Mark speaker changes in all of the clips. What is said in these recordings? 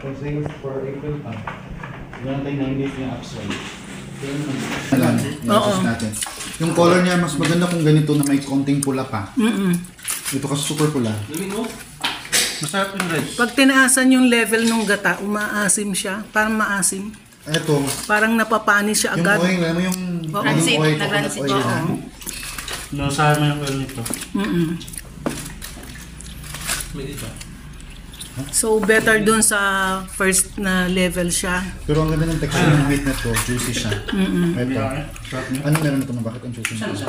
Speaker 1: Sales for April pa. Meron tayong 9 days na upside.
Speaker 2: Oo. Natin. Yung color niya mas maganda kung ganito na may konting pula pa. Ito kasi super pula.
Speaker 1: Masarap yung red.
Speaker 3: Pag tinaasan yung level ng gata, umaasim siya. Parang maasim.
Speaker 2: Ito.
Speaker 3: Parang napapanis siya
Speaker 2: Yung
Speaker 3: agad.
Speaker 2: oil, alam mo yung
Speaker 4: Rancid,
Speaker 2: oil, coconut
Speaker 4: nag-rancid.
Speaker 2: oil na.
Speaker 1: Nasama mo yung oil nito. May dito.
Speaker 3: So, better dun sa first na level siya.
Speaker 2: Pero ang ganda ng texture ng wheat na to, juicy siya. Ito. Ano meron ito? Bakit ang juicy nito?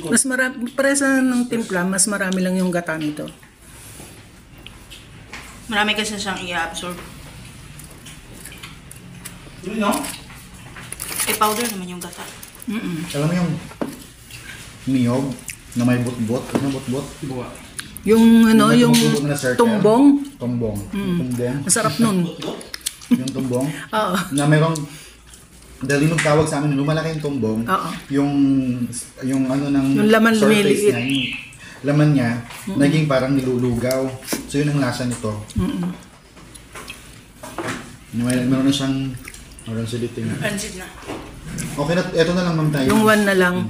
Speaker 3: Mas marami, presa ng timpla, mas marami lang yung gata nito.
Speaker 4: Marami kasi siyang i-absorb. I-powder naman yung gata.
Speaker 2: Alam mo yung niyog na may bot-bot? Ano bot-bot?
Speaker 1: Buwa.
Speaker 3: Yung ano, yung
Speaker 2: tumutulo na circle.
Speaker 3: tumbong.
Speaker 2: Tumbong. Tumbong.
Speaker 3: Masarap nun.
Speaker 2: Yung tumbong.
Speaker 3: Oo.
Speaker 2: Na merong dahil yung tawag sa amin, lumalaki yung tumbong.
Speaker 3: Oo.
Speaker 2: Yung ano ng
Speaker 3: Yung laman
Speaker 2: surface
Speaker 3: lumiliit.
Speaker 2: niya, yung laman niya, naging parang nilulugaw. So yun ang lasa nito. Meron na siyang rancid dito.
Speaker 4: Rancid na.
Speaker 2: Okay na, eto na lang ma'am tayo.
Speaker 3: Yung one na lang.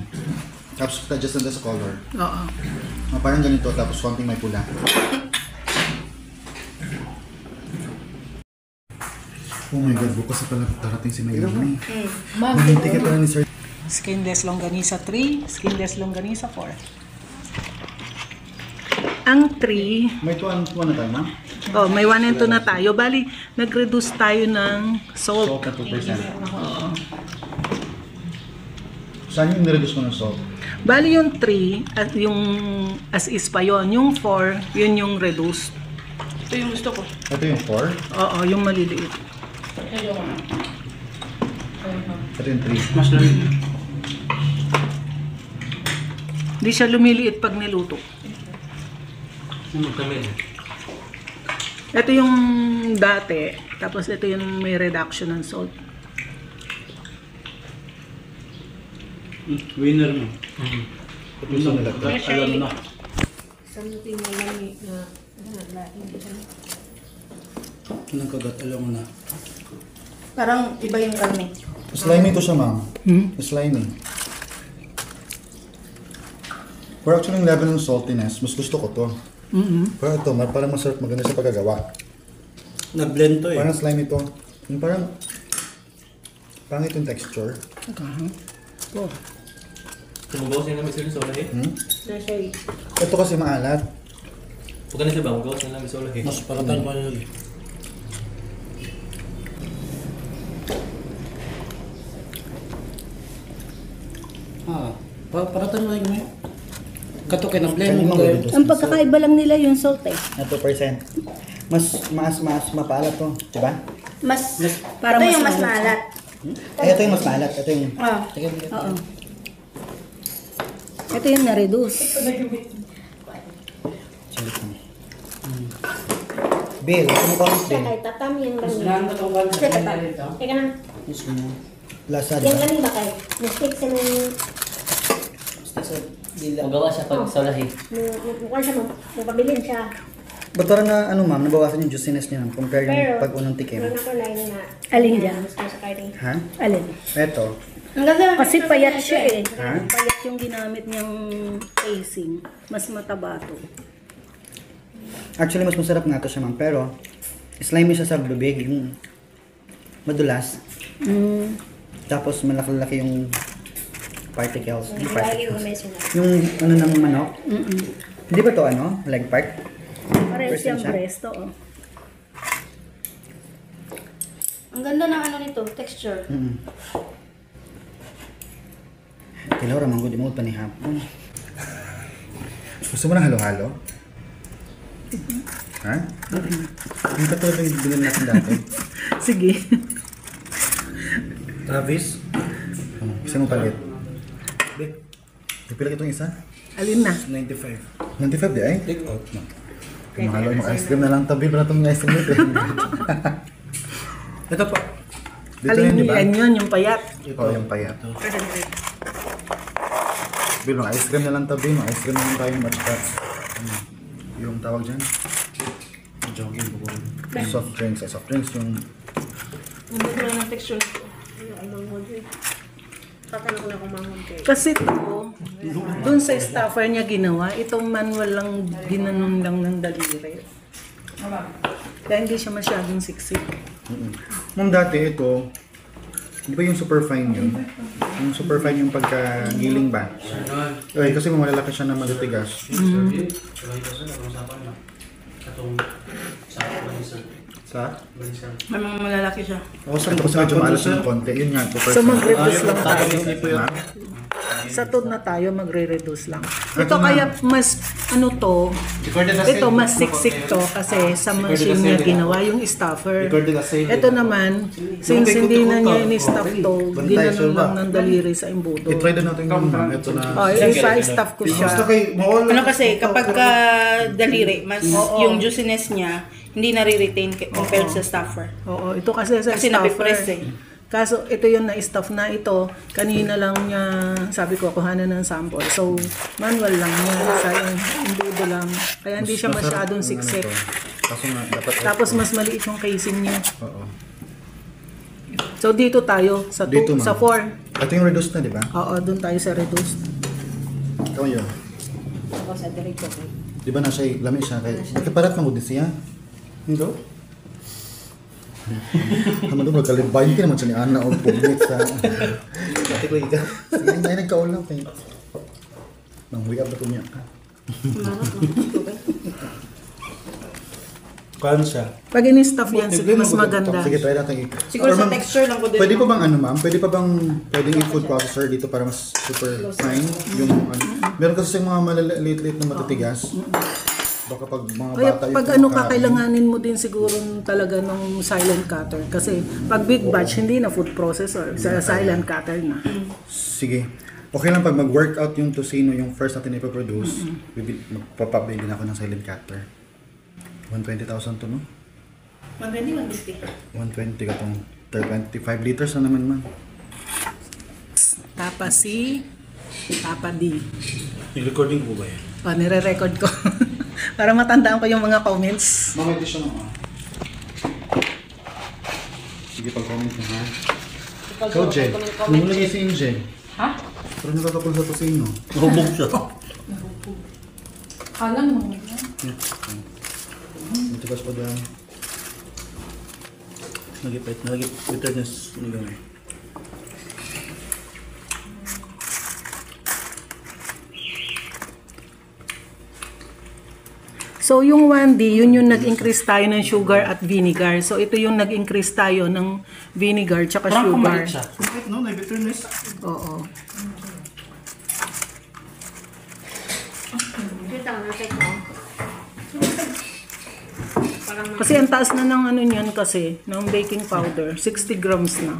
Speaker 2: Tapos adjust na sa color.
Speaker 3: Oo.
Speaker 2: Parang ganito, tapos konting may pula. Oh my God, bukas na pala darating si Mayumi. Maminti ka pala ni Sir.
Speaker 3: Skinless longganisa 3, skinless longganisa 4. Ang 3,
Speaker 2: May tuwan na tayo, ma'am?
Speaker 3: oh, may 1 and 2 na tayo. Bali, nag-reduce tayo ng
Speaker 2: Salt
Speaker 3: salt.
Speaker 2: na 2%. Saan yung nireduce mo ng salt?
Speaker 3: Bali yung 3, at yung as is pa yon. Yung 4, yun yung reduced.
Speaker 4: Ito yung gusto ko.
Speaker 2: Ito yung 4.
Speaker 3: Oo, yung maliliit.
Speaker 2: Ito yung 3.
Speaker 1: Mas lamig.
Speaker 3: Hindi siya lumiliit pag niluto.
Speaker 1: Kami.
Speaker 3: Ito yung dati, tapos ito yung may reduction ng salt.
Speaker 1: Winner mo.
Speaker 2: Gusto nila ito.
Speaker 1: Alam mo na. Anong kagat? Alam mo na.
Speaker 4: Parang iba yung karne.
Speaker 2: Slimy to siya, ma'am. Slimy. Pero actually yung level ng saltiness, mas gusto ko to. Pero ito, parang masarap maganda sa pagkagawa.
Speaker 1: Nag-blend to eh.
Speaker 2: Parang slimy to. Yung parang pangit yung texture.
Speaker 3: Oh.
Speaker 5: Tumugaw siya namin sa ulah eh.
Speaker 2: Ito kasi maalat.
Speaker 5: Huwag ka na siya ba? Mugaw siya namin sa ulah eh.
Speaker 1: Mas paratan pa yun. Paratan mo yung katukin ng blend mo.
Speaker 6: Ang pagkakaiba lang nila yung salt eh.
Speaker 2: Na 2%. Mas mapaalat to, diba?
Speaker 6: Mas,
Speaker 4: Parang
Speaker 6: ito yung
Speaker 4: mas
Speaker 6: mas maalat.
Speaker 2: Ito yung mas maalat. Ito yung...
Speaker 6: Oo. Ito yung na-reduce.
Speaker 2: Bill, ito mo comment, Bill.
Speaker 6: Kaya tatam yung ganin. Teka na.
Speaker 2: Lasa,
Speaker 6: Yung
Speaker 2: diba?
Speaker 6: ganin ba kayo? Mistake sa nung...
Speaker 5: Magawa siya pag sa ulah eh.
Speaker 6: Mukha siya mo. Pabilin siya.
Speaker 7: Ba't parang na, ano ma'am, nabawasan yung juiciness niya compare yung
Speaker 6: Pero,
Speaker 7: pag-unang tikim?
Speaker 6: Pero nakulay na.
Speaker 4: Alin dyan?
Speaker 6: Mas sa karne.
Speaker 7: Ha?
Speaker 6: Alin?
Speaker 7: Eto.
Speaker 6: Ang ganda.
Speaker 4: Kasi payat siya eh.
Speaker 7: Ha?
Speaker 3: Payat yung ginamit niyang casing. Mas mataba to.
Speaker 7: Actually, mas masarap nga to siya ma'am, pero slimy siya sa bibig, yung madulas. Tapos malaki-laki yung particles. Yung particles. Yung ano ng manok. Hindi ba to ano? Leg part?
Speaker 3: Parehas yung
Speaker 7: siya?
Speaker 3: breast, oo.
Speaker 6: Ang ganda ng ano nito, texture.
Speaker 7: Kailaw ramang ko di mo pa ni hapon. Gusto mo ng halo-halo? Ha? Yung katulad yung binili natin dati.
Speaker 3: Sige.
Speaker 7: Travis? Gusto mo palit? Ipila itong isa?
Speaker 3: Alin na?
Speaker 1: 95.
Speaker 7: 95 di ay?
Speaker 1: Take out na.
Speaker 7: Mahalo yung ice cream na lang tabi pala itong ice cream nito.
Speaker 1: Ito pa.
Speaker 7: Dito
Speaker 3: Alin
Speaker 7: yun, di ba?
Speaker 3: yan yun, yung payat.
Speaker 7: Oo, yung payat. Bill, ice cream na lang tabi. Ice cream na lang tayo. At yung tawag dyan.
Speaker 1: Jogging ko.
Speaker 2: Soft drinks. Soft drinks yung...
Speaker 4: Ang ganda lang ng texture nito.
Speaker 6: Tatanong ko na kung manghod kayo.
Speaker 3: Kasi ito, dun sa stuffer niya ginawa, itong manual lang, ginanon lang ng daliri. Kaya hindi siya masyadong siksik.
Speaker 2: Ma'am, dati ito, di ba yung super fine yun? Yung super fine yung pagkagiling ba? Ay, kasi malalaki siya na matitigas. Sa?
Speaker 4: May mga malalaki siya.
Speaker 2: Oo, sa kasi medyo maalas ng konti. Yun nga, super
Speaker 3: So
Speaker 2: fine.
Speaker 3: magre-reduce lang tayo.
Speaker 2: Ma'am?
Speaker 3: Sa tod na tayo, magre-reduce lang. Ito
Speaker 2: Ito na.
Speaker 3: kaya mas, ano to, ito mas siksik to kasi sa machine niya ginawa yung stuffer. Ito naman, since hindi na niya in-stuff to, ginanon lang ng daliri sa imbudo.
Speaker 2: I-try na natin yung ma'am. Ito na.
Speaker 3: Oh, ipa-stuff ko siya.
Speaker 2: Basta kay mawala.
Speaker 4: Ano kasi, kapag daliri, mas yung juiciness niya, hindi nare-retain compared sa stuffer.
Speaker 3: Oo, ito kasi sa
Speaker 4: Kasi
Speaker 3: stuffer.
Speaker 4: napipress eh.
Speaker 3: Kaso ito yung na-stuff na ito, kanina lang niya, sabi ko, kuhanan ng sample. So, manual lang niya, sa imbudo lang. Kaya hindi siya
Speaker 2: Masarap
Speaker 3: masyadong
Speaker 2: yung
Speaker 3: siksik.
Speaker 2: ano to. Kaso nga, dapat
Speaker 3: Tapos mas maliit yung casing niya.
Speaker 2: Oo.
Speaker 3: So, dito tayo, sa
Speaker 2: Dito,
Speaker 3: 2, sa
Speaker 2: ma'am.
Speaker 3: 4.
Speaker 2: Ito yung reduced na, di ba?
Speaker 3: Oo, doon tayo sa reduced.
Speaker 2: Ikaw yun.
Speaker 6: Ako sa diretso ko.
Speaker 2: Di ba na siya, lamig siya kay... Nagkaparat ng udis siya. Hindi? Haman doon, magkalibay. Hindi naman siya ni Ana o pumit sa... Sige, hindi nagkaul lang kayo. Nang huwi up na po niya. Kaya siya.
Speaker 3: Pag in-stuff yan, sige, mas maganda.
Speaker 2: Sige, try natin.
Speaker 4: Siguro
Speaker 2: Or
Speaker 4: sa
Speaker 2: ma'am,
Speaker 4: texture lang ko din.
Speaker 2: Pwede pa bang ano ma'am? Pwede pa bang pwedeng i-food processor dito para mas super fine yung ano? Meron kasi mga maliliit-liit na matitigas. Baka pag mga
Speaker 3: Kaya
Speaker 2: bata
Speaker 3: pag ano ka, kailanganin mo din siguro talaga ng silent cutter. Kasi pag big batch, hindi na food processor. Sa silent cutter na.
Speaker 2: Sige. Okay lang pag mag-workout yung tocino, yung first natin ipaproduce, magpapabili na ako ng silent cutter. 120,000 to, no?
Speaker 4: 120, 150.
Speaker 2: 120 ka tong 25 liters na naman, ma'am.
Speaker 3: Tapa C, Tapa D.
Speaker 1: Yung recording po ba yan?
Speaker 3: O, nire-record ko. Para matandaan ko yung mga comments.
Speaker 2: Mamay ito siya naman. Sige, pag-comment mo, ha? Ikaw, Jen. Nung lagay si Jen.
Speaker 3: Ha?
Speaker 2: Pero nakakapul sa tocino.
Speaker 1: Hubog siya.
Speaker 3: Kala mo.
Speaker 2: Matigas pa dyan.
Speaker 1: Nagipit bitterness. Ano gano'n?
Speaker 3: So yung 1D, yun yung nag-increase tayo ng sugar at vinegar. So ito yung nag-increase tayo ng vinegar tsaka
Speaker 1: Parang
Speaker 3: sugar.
Speaker 1: kumalit siya. Bakit no? Bitterness.
Speaker 3: Oo.
Speaker 6: Kita na check mo.
Speaker 3: Kasi ang taas na ng ano niyan kasi, ng baking powder. 60 grams na.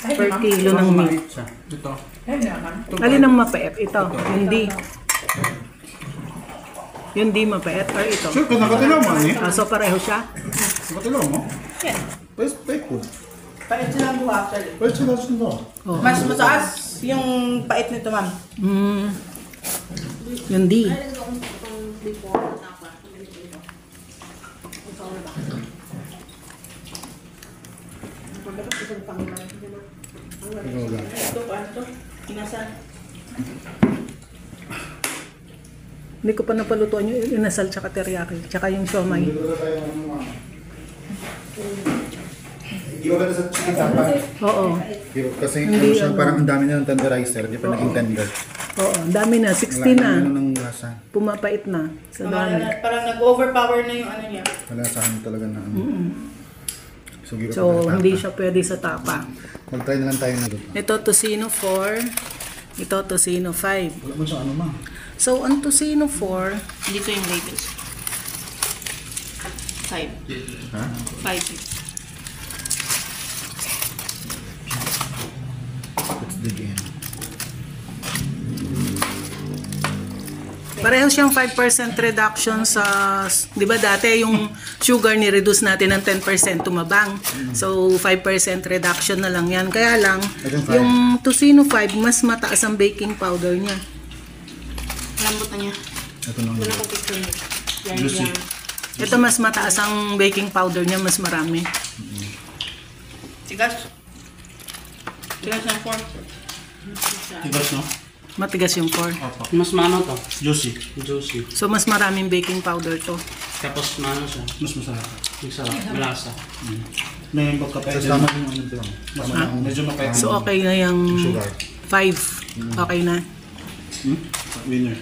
Speaker 3: Per kilo ng meat.
Speaker 1: Siya. Ito.
Speaker 3: Alin ang mapait? Ito, yung D. Yung D mapait or ito?
Speaker 2: Sure, kung nakatilaw mo, eh.
Speaker 3: So pareho siya?
Speaker 2: Nakatilaw mo?
Speaker 4: Yeah.
Speaker 2: Pwes, pwes po.
Speaker 4: Pait silang buha actually.
Speaker 2: Pwes sila sa ito.
Speaker 3: Oo.
Speaker 4: Mas mataas yung pait nito, ma'am.
Speaker 3: Yung D.
Speaker 4: Ito, paano to? Inasal.
Speaker 3: Hindi ko pa napalutuan yung inasal tsaka teriyaki. Tsaka yung siomay.
Speaker 2: Di ba sa chicken sapa?
Speaker 3: Oo.
Speaker 2: Kasi
Speaker 3: Hindi,
Speaker 2: ano siya,
Speaker 3: ano.
Speaker 2: parang ang dami na ng tenderizer, di pa naging tender.
Speaker 3: Oo. Ang dami na. 60
Speaker 2: Wala
Speaker 3: na.
Speaker 2: ano ng lasa.
Speaker 3: Pumapait na. Sa dami.
Speaker 4: Parang nag-overpower na yung ano niya.
Speaker 2: Wala sa akin talaga na ano. Sugi ko
Speaker 3: So,
Speaker 2: pa
Speaker 3: hindi siya pwede sa tapa.
Speaker 2: Mag-try na lang tayo na doon.
Speaker 3: Ito, tocino 4. Ito, tocino 5.
Speaker 2: Wala mo siyang ano ma.
Speaker 3: So, ang tocino 4,
Speaker 4: Dito yung labels. 5.
Speaker 2: Ha?
Speaker 4: 5.
Speaker 2: Let's dig in.
Speaker 3: pareho siyang 5% reduction sa, di ba dati yung sugar ni-reduce natin ng 10% tumabang. So, 5% reduction na lang yan. Kaya lang, yung tocino 5, mas mataas ang baking powder niya.
Speaker 4: Malambot na niya.
Speaker 2: Ito lang.
Speaker 6: Wala kong picture niya. Yan,
Speaker 2: Juicy.
Speaker 6: yan.
Speaker 3: Ito mas mataas ang baking powder niya, mas marami.
Speaker 4: Tigas. Tigas ng pork.
Speaker 1: Tigas, no?
Speaker 3: Matigas yung pork.
Speaker 8: Mas maano to?
Speaker 1: Juicy.
Speaker 8: Juicy.
Speaker 3: So mas maraming baking powder to.
Speaker 8: Tapos maano siya?
Speaker 1: Mas masarap.
Speaker 8: Masarap. Malasa.
Speaker 1: May pagkapay.
Speaker 2: Tapos tama yung ano dito.
Speaker 1: Mas medyo mapay.
Speaker 3: So okay na yung
Speaker 2: Sugar.
Speaker 3: 5. Okay na.
Speaker 1: Winner.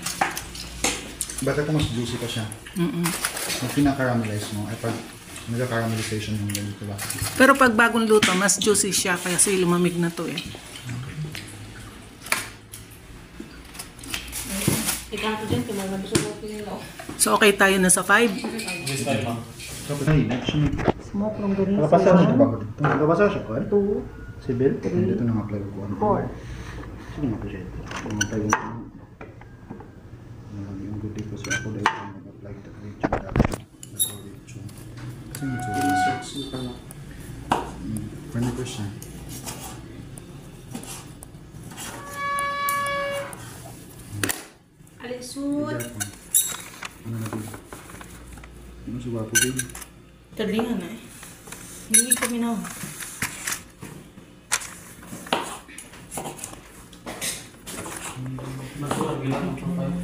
Speaker 2: Bakit mas juicy pa siya? Yung pinaka-caramelize mo ay pag nagka-caramelization yung ganito ba?
Speaker 3: Pero pag bagong luto, mas juicy siya kasi lumamig na to eh.
Speaker 6: Ikaw dyan, tumagabusog ako nila.
Speaker 3: So okay tayo na sa 5.
Speaker 5: This time, ma'am.
Speaker 2: Tapos ay, next yun.
Speaker 3: Smoke long ganun.
Speaker 2: Nakapasa mo ito ba ko dito? Nakapasa siya ko? 2. Sibil? Dito nang-apply ko. 4. Sige nga po siya ito. Nang-apply ko. Yung good dito sa ako dahil ko nag-apply ito. Kasi ito. 20%.
Speaker 6: Alisud.
Speaker 2: Ano na dito? Ano sa wapo din?
Speaker 4: Tadlingan na eh. Hindi kami na.
Speaker 5: Masarap gila ng profile.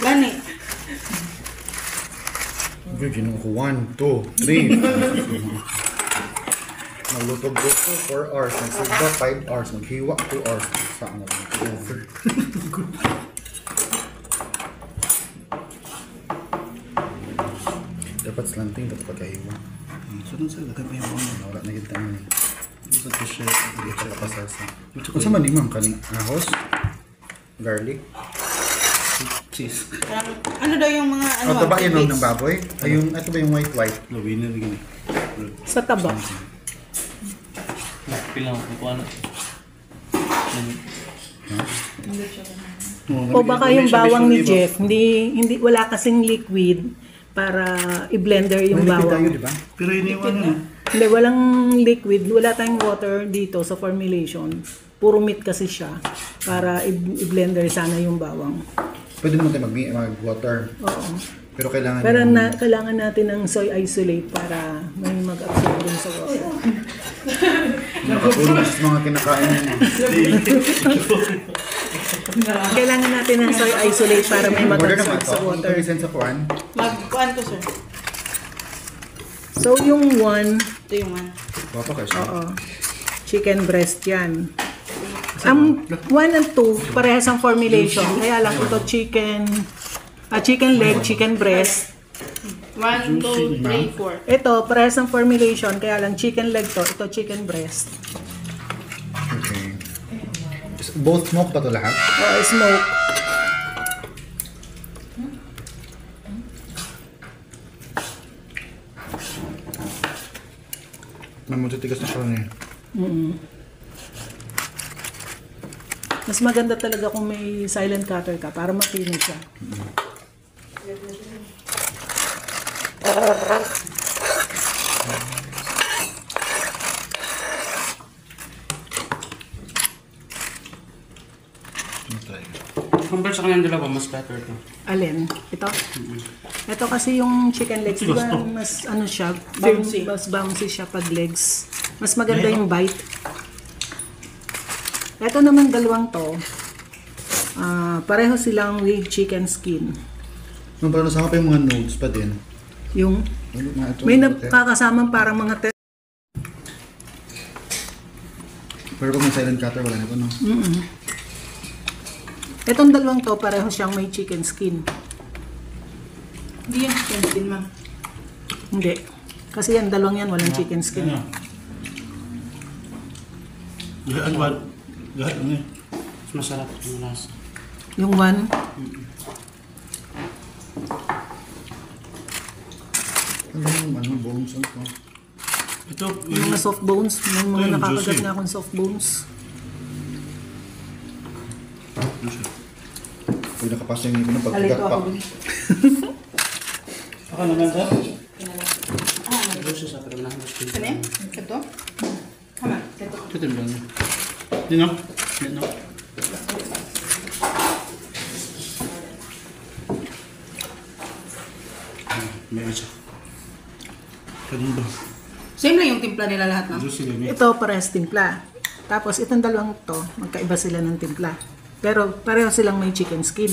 Speaker 4: Gani.
Speaker 2: Virgin ako 1, 2, 3. Nalutog ko 4 hours. Nagsigba 5 hours. Maghiwa 2 hours. Saan na lang? Over. Dapat slanting. Dapat pagkahiwa.
Speaker 1: Saan sa lagay pa yung mga?
Speaker 2: Wala na kita na.
Speaker 1: Sa t-shirt.
Speaker 2: Hindi ka kapasasa. Kung sa manimang kaning ahos, garlic,
Speaker 1: Cheese.
Speaker 4: Ano daw yung mga ano?
Speaker 2: ito ba yun
Speaker 4: tidbits?
Speaker 2: ng baboy? Ay, yung, ito ba yung white?
Speaker 1: No, winner gini.
Speaker 3: Sa taba.
Speaker 5: Pilang kukuha na.
Speaker 3: O baka yung bawang ni Jeff, hindi wala kasing liquid para i-blender yung
Speaker 2: May liquid tayo,
Speaker 3: bawang.
Speaker 2: di ba?
Speaker 1: Pero iniwan yun.
Speaker 3: Hindi, walang liquid, wala tayong water dito sa formulation. Puro meat kasi siya para i-blender sana yung bawang.
Speaker 2: Pwede naman tayo mag-water.
Speaker 3: Oo.
Speaker 2: Pero kailangan
Speaker 3: Pero
Speaker 2: yung-
Speaker 3: kailangan natin ng soy isolate para may mag-absorb dun sa water.
Speaker 2: nakatulong sa mga kinakain mo.
Speaker 3: Kailangan natin ng soy isolate para may
Speaker 2: Order naman
Speaker 3: mag-absorb
Speaker 2: ito.
Speaker 3: sa water.
Speaker 2: Ito yung sa kuan.
Speaker 4: Magkuhan ko, sir.
Speaker 3: So yung 1,
Speaker 4: Ito yung one.
Speaker 2: Wapo kayo siya.
Speaker 3: oo, chicken breast yan. Ang 1 and 2, parehas ang formulation. Kaya lang ito chicken leg, chicken breast.
Speaker 4: 1, 2, 3, 4.
Speaker 3: Ito, parehas ang formulation. Kaya lang chicken leg to, ito chicken breast.
Speaker 2: Okay. Both smoke pa to lahat?
Speaker 3: Oo, smoke.
Speaker 2: May matitigas na karon eh.
Speaker 3: Mas maganda talaga kung may silent cutter ka para makinig siya.
Speaker 8: Compare sa kanyang dalawa, mas better to.
Speaker 3: Alin? Ito? Ito kasi yung chicken legs, diba, mas ano siya,
Speaker 4: Bouncy.
Speaker 3: mas bouncy siya pag legs. Mas maganda yung bite. Ito naman dalawang to, pareho silang with chicken skin.
Speaker 2: Nung parang nasama pa yung mga nodes pa din.
Speaker 3: Yung,
Speaker 2: Ano nga ito?
Speaker 3: may nakakasamang parang mga
Speaker 2: Pero pag may silent cutter, wala na ito, no?
Speaker 3: Itong dalawang to, pareho siyang may chicken skin.
Speaker 4: Hindi yan chicken skin, ma'am.
Speaker 3: Hindi. Kasi yan, dalawang yan, walang chicken skin.
Speaker 1: Gahan ba? Gahan ano eh.
Speaker 8: Mas masarap yung lasa.
Speaker 3: Yung one,
Speaker 2: Ano yung bones? Ano to?
Speaker 1: Ito,
Speaker 3: yung mga soft bones, yung mga
Speaker 1: Ayun,
Speaker 3: nakakagat
Speaker 1: juicy.
Speaker 3: na akong soft bones.
Speaker 2: Pag nakapasa yung ibon ng
Speaker 3: Alito
Speaker 2: pagkagat pa.
Speaker 3: ako.
Speaker 1: Baka naman sa?
Speaker 8: Juicy sa pero na.
Speaker 4: Ano yan? Ito? Tama. Ito.
Speaker 8: Ito din ba? Di no? Di no? Meron siya. Kanino ba?
Speaker 4: Same lang yung timpla nila lahat, no?
Speaker 8: Juicy baby.
Speaker 3: Ito parehas timpla. Tapos itong dalawang to, magkaiba sila ng timpla. Pero pareho silang may chicken skin.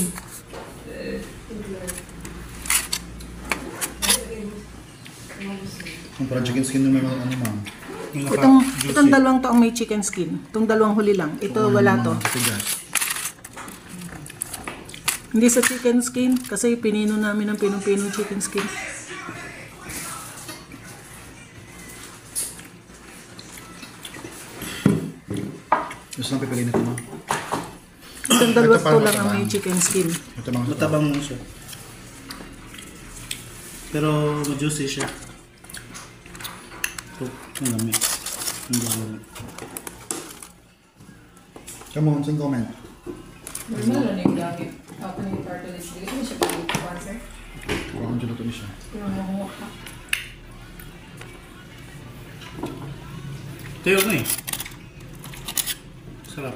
Speaker 2: Yung parang chicken skin na may mga ano ma'am.
Speaker 3: Itong dalawang to ang may chicken skin. Itong dalawang huli lang. Ito wala to. Hindi sa chicken skin kasi pinino namin ng pinong-pino chicken skin.
Speaker 2: Gusto lang pipiliin ito ma'am.
Speaker 3: Itong dalawa
Speaker 2: Ito
Speaker 3: to
Speaker 2: parang
Speaker 3: lang ang
Speaker 2: matabang.
Speaker 3: may chicken skin.
Speaker 2: Ito mga
Speaker 8: Matabang mo siya. Pero juicy siya. Ito, ang lamig. Ang lamig.
Speaker 2: Come on, sing comment.
Speaker 6: Normal na yung gamit. Ako na yung cartilage. Hindi ko na siya pag-sponsor.
Speaker 2: Huwag kang dito niya siya.
Speaker 6: Pero makuha ka.
Speaker 8: Tayo na eh. Sarap.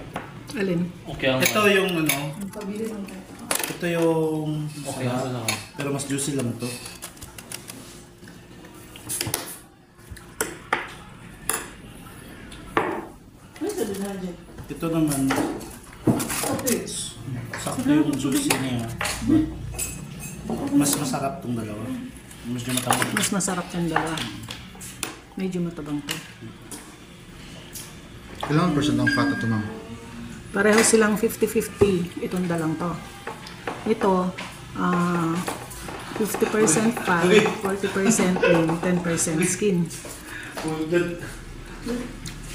Speaker 3: Alin?
Speaker 5: Okay ang
Speaker 8: Ito yung ano,
Speaker 6: Ang pabili ng tayo.
Speaker 8: ito yung
Speaker 5: Okay ang sa ako.
Speaker 8: pero mas juicy lang to.
Speaker 6: Ano sa doon na dyan?
Speaker 8: Ito naman, sakto yung juicy niya. Mas masarap tong dalawa. Mas matapos.
Speaker 3: Mas masarap yung dalawa. Medyo matabang to.
Speaker 2: Ilang percent ang fat ito ma'am?
Speaker 3: Pareho silang 50-50 itong dalang to. Ito, 50% fat, 40% lean, 10% skin.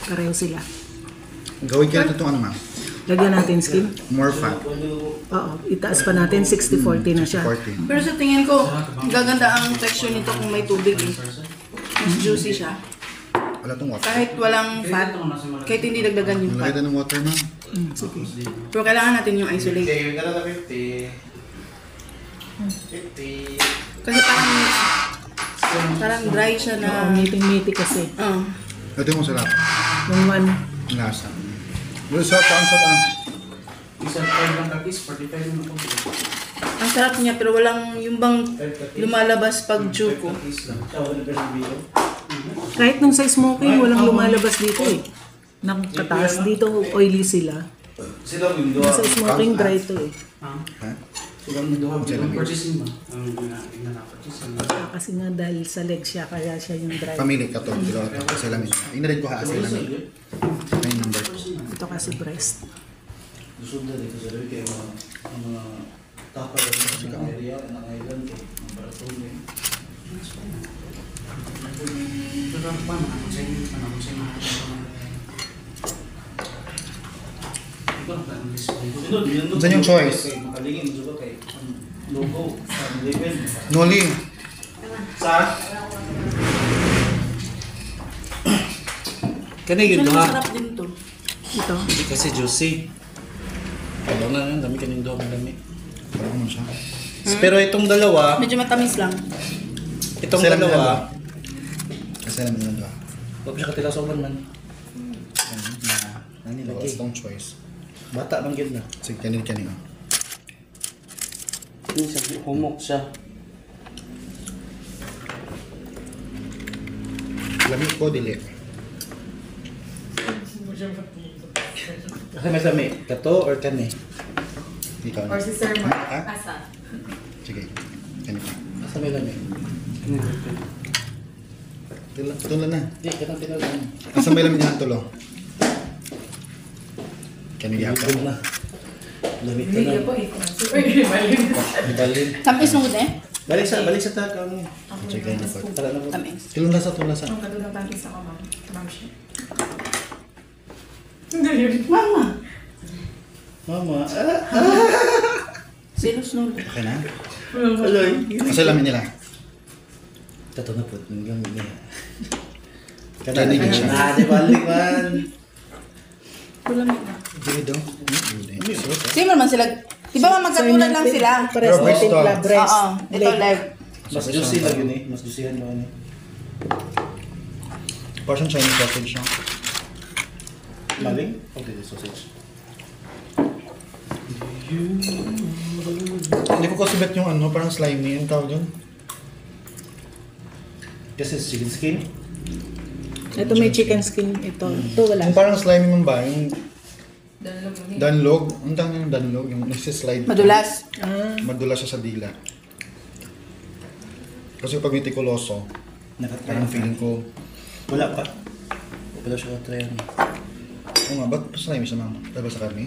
Speaker 3: Pareho sila.
Speaker 2: Gawin kaya ito itong ano ma'am?
Speaker 3: Lagyan natin skin.
Speaker 2: More fat.
Speaker 3: Oo, itaas pa natin, 60-40 na siya.
Speaker 2: 40.
Speaker 4: Pero sa tingin ko, gaganda ang texture nito kung may tubig eh. Mas juicy siya.
Speaker 2: Wala itong water.
Speaker 4: Kahit walang fat, kahit hindi dagdagan yung
Speaker 2: Nalagay
Speaker 4: fat.
Speaker 2: na ng water ma'am.
Speaker 3: Sige.
Speaker 4: Pero kailangan natin yung isolate.
Speaker 1: Okay, ka na 50. 50.
Speaker 4: Kasi parang dry siya
Speaker 3: Oo,
Speaker 4: na...
Speaker 3: meeting-meeting kasi.
Speaker 2: Ito yung masarap.
Speaker 3: Yung one,
Speaker 2: Ang lasa. Well, sarap ang.
Speaker 8: Isang 5 lang kakis, 45 lang ako.
Speaker 4: Ang sarap niya pero walang yung bang lumalabas pag chew ko.
Speaker 3: kahit nung sa smoking, walang lumalabas dito eh. Nakataas dito, oily sila.
Speaker 1: Sila window.
Speaker 3: Sa smoking, dry to eh.
Speaker 2: Ha?
Speaker 8: Silang duha, bilang purchasing ba? Ang ina-purchasing.
Speaker 3: Kasi nga dahil sa leg siya, kaya siya yung dry.
Speaker 2: Pamili ka to. Dilo ito. Kasi lamin. Ina rin ko ha. Kasi lamin. Ito yung number 2.
Speaker 3: Ito kasi breast.
Speaker 1: Gusto na dito sa Ricky, ang mga tapal ng area, ng island, ng Bartolome.
Speaker 8: Pero ako pa, nakakonsay
Speaker 2: Saan yung choice?
Speaker 1: Makalingin, juga kay logo, sa level.
Speaker 2: Noli.
Speaker 1: Sa?
Speaker 8: Kanay yun
Speaker 4: Siya
Speaker 8: duha.
Speaker 4: masarap din to.
Speaker 3: Ito.
Speaker 8: Hindi kasi juicy. Kailangan na yun, dami kaning duha, dami.
Speaker 2: Parang mo siya.
Speaker 8: Pero itong dalawa,
Speaker 4: Medyo matamis lang.
Speaker 8: itong
Speaker 2: Kasi lamin
Speaker 8: dalawa,
Speaker 2: Kasi lamin lang ito.
Speaker 8: huwag siya katilasoban man. Nani
Speaker 2: Ito
Speaker 8: lagi.
Speaker 2: itong choice.
Speaker 8: Bata bang yun na?
Speaker 2: Sige, kanin.
Speaker 8: Hindi siya, humok siya.
Speaker 2: Lamig ko, dili.
Speaker 8: Kasi may dami, kato or kani?
Speaker 2: Ikaw
Speaker 6: Or
Speaker 2: na.
Speaker 6: si Sir Mark.
Speaker 2: Ha?
Speaker 6: Asa?
Speaker 2: Sige. Kanin ka.
Speaker 8: Asa may dami?
Speaker 2: Tulo na.
Speaker 8: Hindi, kanang tinalan.
Speaker 2: Asa may lamin yan tulo? Kanin yata.
Speaker 8: Ibig na. Dami ka
Speaker 6: Hindi
Speaker 8: na.
Speaker 6: niya po i-sponsor. Balik.
Speaker 8: Balin.
Speaker 4: Tamis mo eh.
Speaker 8: Balik sa takang.
Speaker 2: Check in po.
Speaker 8: Tara na po.
Speaker 4: Tamis.
Speaker 2: Tulong lasa.
Speaker 6: Ang katulong tangki sa kamam. Kamam siya.
Speaker 4: Mama!
Speaker 8: Mama,
Speaker 4: Silos nun.
Speaker 2: Okay na?
Speaker 8: aloy.
Speaker 2: Asa lamin nila?
Speaker 8: Tato na po, hanggang niya.
Speaker 2: Kanin din siya.
Speaker 8: Di balik man.
Speaker 4: Kulamit na.
Speaker 2: Dili daw.
Speaker 4: Same naman sila. Di ba magkatulad lang sila?
Speaker 3: Parehas
Speaker 2: Pero
Speaker 3: na
Speaker 2: breast
Speaker 3: timpla,
Speaker 2: to.
Speaker 3: breast.
Speaker 4: Oo. Ito
Speaker 3: leg.
Speaker 4: live.
Speaker 8: Mas juicy lang yun eh. Mas juicyhan mo ano.
Speaker 2: Parang Chinese sausage siya.
Speaker 1: Maling? Okay, the sausage.
Speaker 2: Hindi ko kasi bet yung ano, parang slimy yung tawag yun.
Speaker 1: This is chicken skin.
Speaker 3: Ito may chicken skin. Ito wala.
Speaker 2: Yung parang slimy man ba? Yung
Speaker 6: Danlog mo
Speaker 2: danlog. Ang tawag yung danlog. Yung nagsislide.
Speaker 4: Madulas.
Speaker 2: Madulas siya sa dila. Kasi pag may tikuloso, parang feeling ko,
Speaker 1: Wala pa. Wala siya ka-try yan.
Speaker 2: oo nga, ba't slimy siya ma'am? Dahil ba sa karne?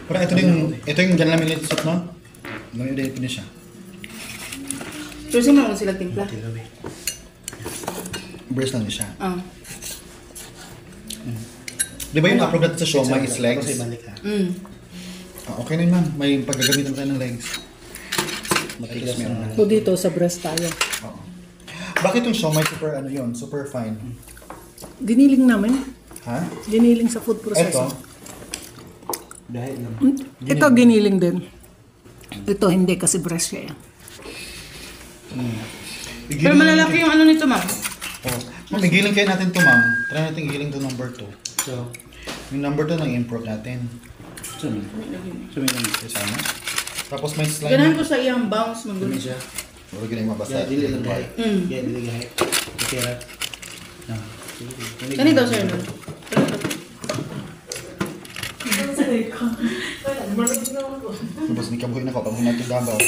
Speaker 2: Parang ito yung dyan namin litisot no? Namin din siya.
Speaker 4: Pero sino mo sila timpla?
Speaker 1: Tilaw eh.
Speaker 2: Breast lang siya.
Speaker 4: Ah.
Speaker 2: Di ba yung approve natin sa siomai is
Speaker 1: Kasi
Speaker 2: legs?
Speaker 1: balik ha.
Speaker 2: Okay na yun ma'am, may paggagamitan tayo ng legs.
Speaker 1: Matigas meron na.
Speaker 3: So dito sa breast tayo.
Speaker 2: Oo. Bakit yung siomai super ano yun? Super fine?
Speaker 3: Giniling namin.
Speaker 2: Ha?
Speaker 3: Giniling sa food
Speaker 2: Ito?
Speaker 3: processor.
Speaker 1: Dahil lang.
Speaker 3: Ito giniling din. Ito hindi kasi breast siya.
Speaker 4: Pero malalaki yung ano nito, ma'am.
Speaker 2: Oh. Ma'am, igiling kayo natin to ma'am. Try natin igiling to number 2.
Speaker 1: So,
Speaker 2: Yung number 2 nang-improve natin.
Speaker 1: sumi. Sumi lang.
Speaker 2: Kasama. Tapos may
Speaker 4: Ganahan
Speaker 2: slime.
Speaker 4: ko sa iyang bounce,
Speaker 1: Sumi
Speaker 4: magulo.
Speaker 1: siya.
Speaker 2: Wala ganyan mabasa.
Speaker 1: Yeah, dili lang gahe.
Speaker 4: Mm.
Speaker 1: Yeah, dili gahe. Okay ra. Ah.
Speaker 4: Kani daw, sir, no?
Speaker 2: Tapos ni kabuhin ako, pag natin gabaw.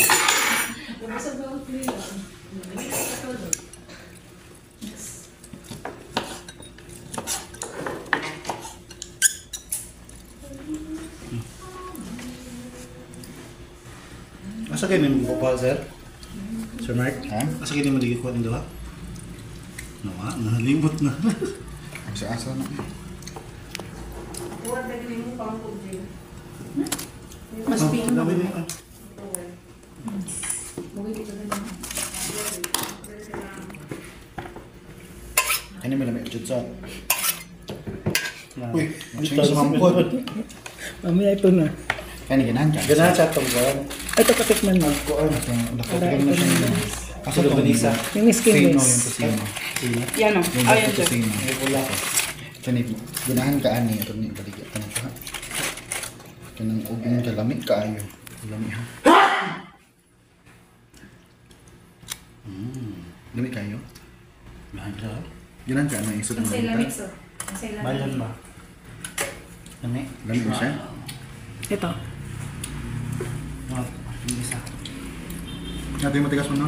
Speaker 1: Asa kayo may mabukal, sir? Sir Mark?
Speaker 2: Ha?
Speaker 1: Asa kayo mo digit ko ng duha? Nawa, nalimot na.
Speaker 2: Asa na.
Speaker 4: Mas pino.
Speaker 1: Dami na yun.
Speaker 2: Ano may lamig dyan sa...
Speaker 1: Na-
Speaker 2: Uy,
Speaker 1: Dito,
Speaker 2: change sa hampon.
Speaker 3: Mamaya ito na.
Speaker 2: Kaya ganahan ka.
Speaker 1: Ganahan sa atong buwan.
Speaker 3: Ito katikman mo.
Speaker 2: Nakatigan na siya yun. Asa
Speaker 1: Ito,
Speaker 2: itong
Speaker 1: Vanessa.
Speaker 3: Yung skin
Speaker 2: Sino,
Speaker 3: base.
Speaker 2: yung kusino.
Speaker 1: Sino?
Speaker 4: Yan, o.
Speaker 2: Yung
Speaker 4: Ayan,
Speaker 2: basta
Speaker 4: sir.
Speaker 2: kusino.
Speaker 1: Ay, wala ko.
Speaker 2: Kani, ganahan ka ani. Ito ni baligya. Ito na siya. Kanang ugong kalamig kaayo. Lamig ha. Lamig kayo?
Speaker 1: Ganahan ka sa
Speaker 2: Ganahan ka ano? Isod ng lamig ka?
Speaker 1: bayan ba? Ano eh?
Speaker 2: Lamig ba siya?
Speaker 3: Ito.
Speaker 1: Mga, hindi isa.
Speaker 2: Natin yung matigas mo no?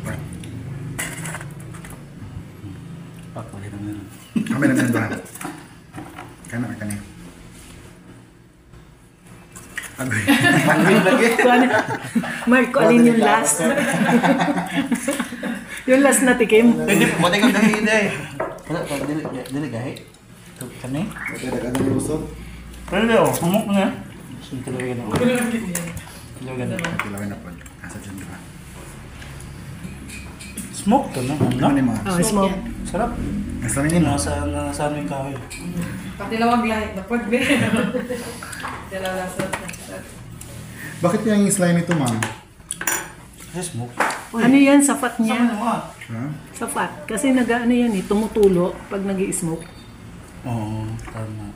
Speaker 2: Right.
Speaker 1: Papalit ang meron.
Speaker 2: Kami na meron ba? Kaya na, kanya. Agoy.
Speaker 3: Mark, kung alin yung last. Yung last na tikim.
Speaker 1: Hindi, buti kang gahi hindi eh. Wala, dili gahi. Ito, kani?
Speaker 2: Ano yung usok?
Speaker 1: Pero di oh, humok na. Sige, talaga na. Talaga na.
Speaker 2: Kilawin na po. Asa dyan ka.
Speaker 1: Smoke to na.
Speaker 2: Ano
Speaker 1: Ano?
Speaker 2: ni mga?
Speaker 3: Oh, smoke.
Speaker 1: Sarap.
Speaker 2: Mas namin yun.
Speaker 1: Nasa ano yung kahoy.
Speaker 6: Pati lawag lahat. Napag be. Dalawa sa.
Speaker 2: Bakit yung slime ito, ma'am?
Speaker 1: Kasi smoke.
Speaker 3: Ano yan sa fat
Speaker 1: Sama
Speaker 3: niya?
Speaker 1: mo ah.
Speaker 2: Ha?
Speaker 3: Sa fat. Kasi nag-ano yan eh, tumutulo pag nag-i-smoke.
Speaker 1: Oo, tama.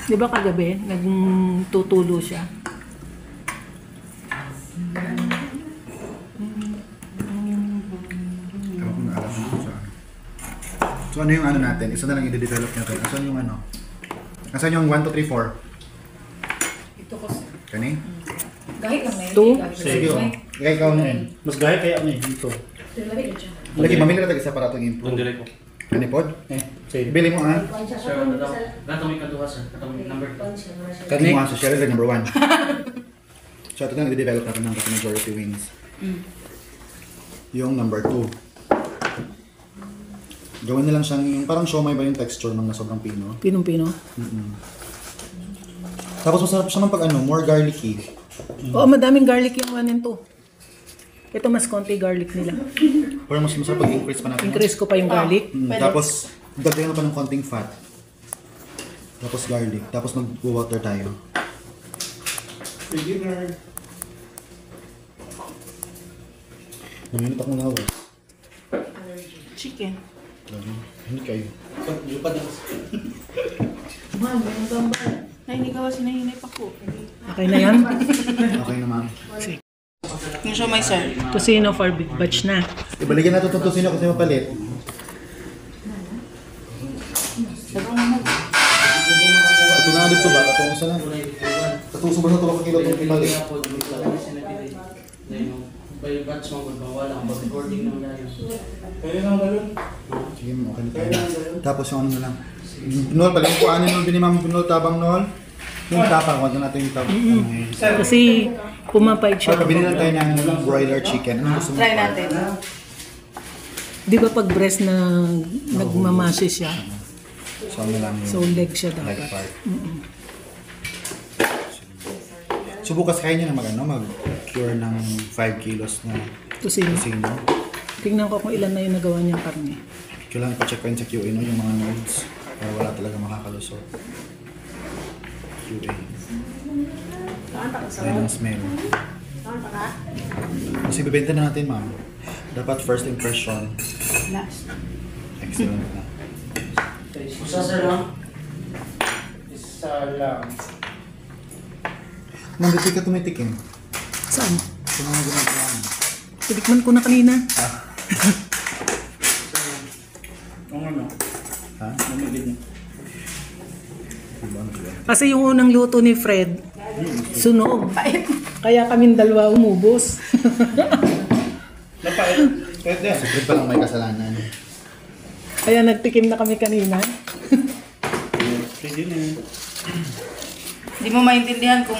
Speaker 3: Di ba kagabi, nagtutulo siya?
Speaker 2: Ewan ko na alam ko sa ano. So ano yung ano natin? Isa na lang i-develop natin. Asan yung ano? Asan yung 1, 2, 3, 4?
Speaker 6: Ito ko.
Speaker 2: Kani?
Speaker 6: Kahit lang na yun.
Speaker 3: Two?
Speaker 2: Sige o. Ikaw ikaw na yun.
Speaker 1: Mas gaya kaya ano eh, dito.
Speaker 2: Lagi, mamili na tayo isa para itong improve.
Speaker 5: Kundili ko.
Speaker 2: Ano pod?
Speaker 1: Say.
Speaker 2: Bili mo ha?
Speaker 5: Sir, gato may kaduha, sir. Gato may number 2.
Speaker 2: Kani mo ha, so share number 1. So ito na i-develop natin ng kasi majority wins. Yung number 2. Gawin na lang siyang, yung parang siomai ba yung texture ng sobrang pino?
Speaker 3: Pinong-pino.
Speaker 2: Tapos masarap siya ng pag ano, more garlicky.
Speaker 3: Oo, madaming garlic yung 1 and 2. Ito mas konti garlic nila.
Speaker 2: Pero mas masarap pag-increase pa natin.
Speaker 3: Increase ko pa yung garlic.
Speaker 2: Tapos, dagdagan pa ng konting fat. Tapos garlic. Tapos mag-water tayo. Beginner. Naminit akong lawas.
Speaker 4: Chicken.
Speaker 2: Hindi kayo.
Speaker 1: Lupad na.
Speaker 6: Ma'am, may magambal.
Speaker 4: Ay, hindi ka kasi nahinay pa po.
Speaker 3: Okay na yan?
Speaker 2: Okay na ma'am.
Speaker 4: Yung siya may sir.
Speaker 3: Tocino for big batch na.
Speaker 2: Ibalikan natin itong tusino kasi mapalit. Ito na dito ba? Ito ang isa lang. Katuso ba sa tulak kilo itong pipalit?
Speaker 8: By batch mo, wala ang recording naman tayo.
Speaker 1: Kaya lang balon.
Speaker 2: Sige, okay na tayo. Tapos yung ano na lang. Nol, pala yung kuhanin nol, binimam nol, tabang nol. Yung tapang, wag na natin yung tabang.
Speaker 3: Kasi pumapait siya.
Speaker 2: Pabili lang tayo ng broiler chicken. Ano gusto mo?
Speaker 4: Try natin.
Speaker 3: Di ba pag breast na nagmamasi siya,
Speaker 2: So ano lang yung
Speaker 3: so leg siya
Speaker 2: leg
Speaker 3: dapat.
Speaker 2: part. So bukas kaya niya na mag-cure ng 5 kilos na
Speaker 3: Tocino.
Speaker 2: tusino.
Speaker 3: Tingnan ko kung ilan na yung nagawa niyang karne.
Speaker 2: Kailangan pa-check pa yun sa QA no, yung mga nodes para wala talaga makakalusot. QA. Ayun ang smell. Kasi bibenta na natin, ma'am. Dapat first impression.
Speaker 4: Last.
Speaker 2: Excellent na.
Speaker 8: Usa sir lang.
Speaker 1: Isa lang.
Speaker 2: Ma'am, dito ka tumitikim.
Speaker 3: Saan?
Speaker 2: Sa mga ginagawa mo.
Speaker 3: Tinikman ko na kanina.
Speaker 1: Ang ano?
Speaker 2: Ha?
Speaker 1: Namigid niya.
Speaker 2: Diba?
Speaker 3: Kasi yung unang luto ni Fred, sunog. Kaya kaming dalawa umubos.
Speaker 1: Napait. Pwede.
Speaker 2: Si Fred pa lang may kasalanan.
Speaker 3: Kaya nagtikim na kami kanina.
Speaker 1: Pwede na yun.
Speaker 4: Hindi mo maintindihan kung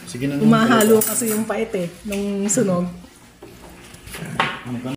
Speaker 2: Sige na.
Speaker 3: Umahalo kasi yung pait nung sunog.